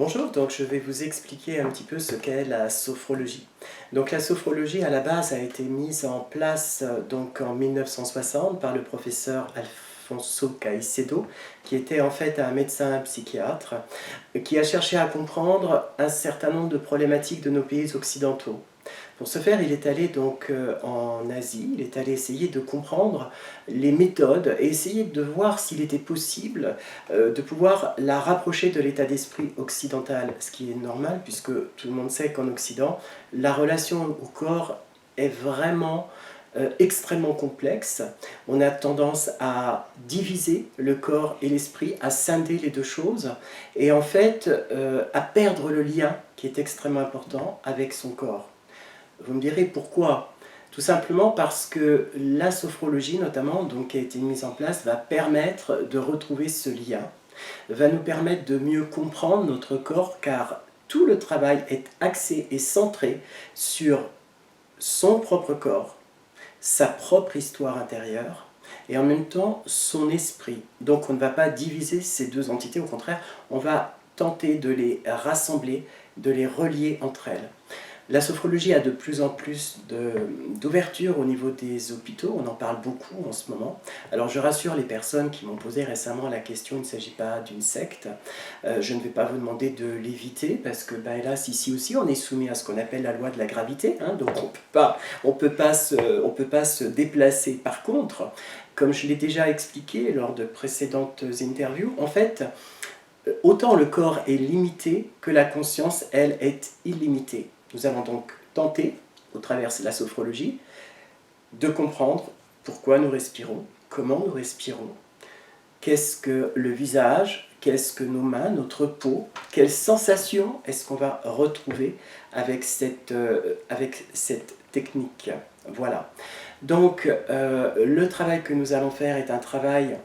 Bonjour, donc je vais vous expliquer un petit peu ce qu'est la sophrologie. Donc la sophrologie à la base a été mise en place donc en 1960 par le professeur Alfonso Caicedo, qui était en fait un médecin psychiatre, qui a cherché à comprendre un certain nombre de problématiques de nos pays occidentaux. Pour ce faire, il est allé donc en Asie, il est allé essayer de comprendre les méthodes et essayer de voir s'il était possible de pouvoir la rapprocher de l'état d'esprit occidental, ce qui est normal puisque tout le monde sait qu'en Occident, la relation au corps est vraiment extrêmement complexe. On a tendance à diviser le corps et l'esprit, à scinder les deux choses et en fait à perdre le lien qui est extrêmement important avec son corps. Vous me direz pourquoi? Tout simplement parce que la sophrologie notamment, donc, qui a été mise en place, va permettre de retrouver ce lien, va nous permettre de mieux comprendre notre corps car tout le travail est axé et centré sur son propre corps, sa propre histoire intérieure et en même temps son esprit. Donc on ne va pas diviser ces deux entités, au contraire, on va tenter de les rassembler, de les relier entre elles. La sophrologie a de plus en plus d'ouverture au niveau des hôpitaux, on en parle beaucoup en ce moment. Alors je rassure les personnes qui m'ont posé récemment la question, il ne s'agit pas d'une secte. Je ne vais pas vous demander de l'éviter parce que hélas ici aussi on est soumis à ce qu'on appelle la loi de la gravité, hein, donc on peut pas se déplacer. Par contre, comme je l'ai déjà expliqué lors de précédentes interviews, en fait, autant le corps est limité que la conscience, elle, est illimitée. Nous allons donc tenter, au travers de la sophrologie, de comprendre pourquoi nous respirons, comment nous respirons, qu'est-ce que le visage, qu'est-ce que nos mains, notre peau, quelles sensations est-ce qu'on va retrouver avec cette technique. Voilà. Donc, le travail que nous allons faire est un travail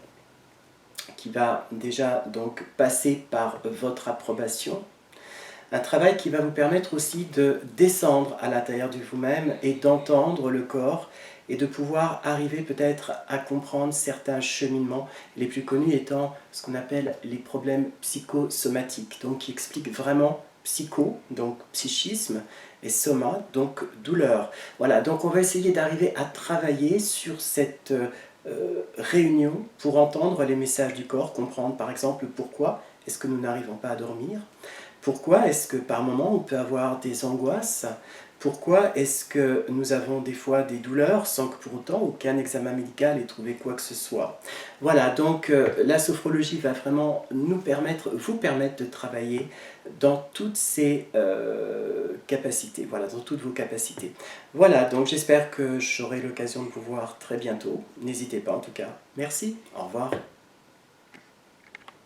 qui va déjà donc passer par votre approbation, un travail qui va vous permettre aussi de descendre à l'intérieur de vous-même et d'entendre le corps et de pouvoir arriver peut-être à comprendre certains cheminements, les plus connus étant ce qu'on appelle les problèmes psychosomatiques, donc qui expliquent vraiment psycho, donc psychisme, et soma, donc douleur. Voilà, donc on va essayer d'arriver à travailler sur cette réunion pour entendre les messages du corps, comprendre par exemple pourquoi est-ce que nous n'arrivons pas à dormir, pourquoi est-ce que par moment on peut avoir des angoisses, pourquoi est-ce que nous avons des fois des douleurs sans que pour autant aucun examen médical ait trouvé quoi que ce soit. Voilà, donc la sophrologie va vraiment vous permettre de travailler dans toutes ces capacités, voilà, dans toutes vos capacités. Voilà, donc j'espère que j'aurai l'occasion de vous voir très bientôt. N'hésitez pas en tout cas. Merci, au revoir.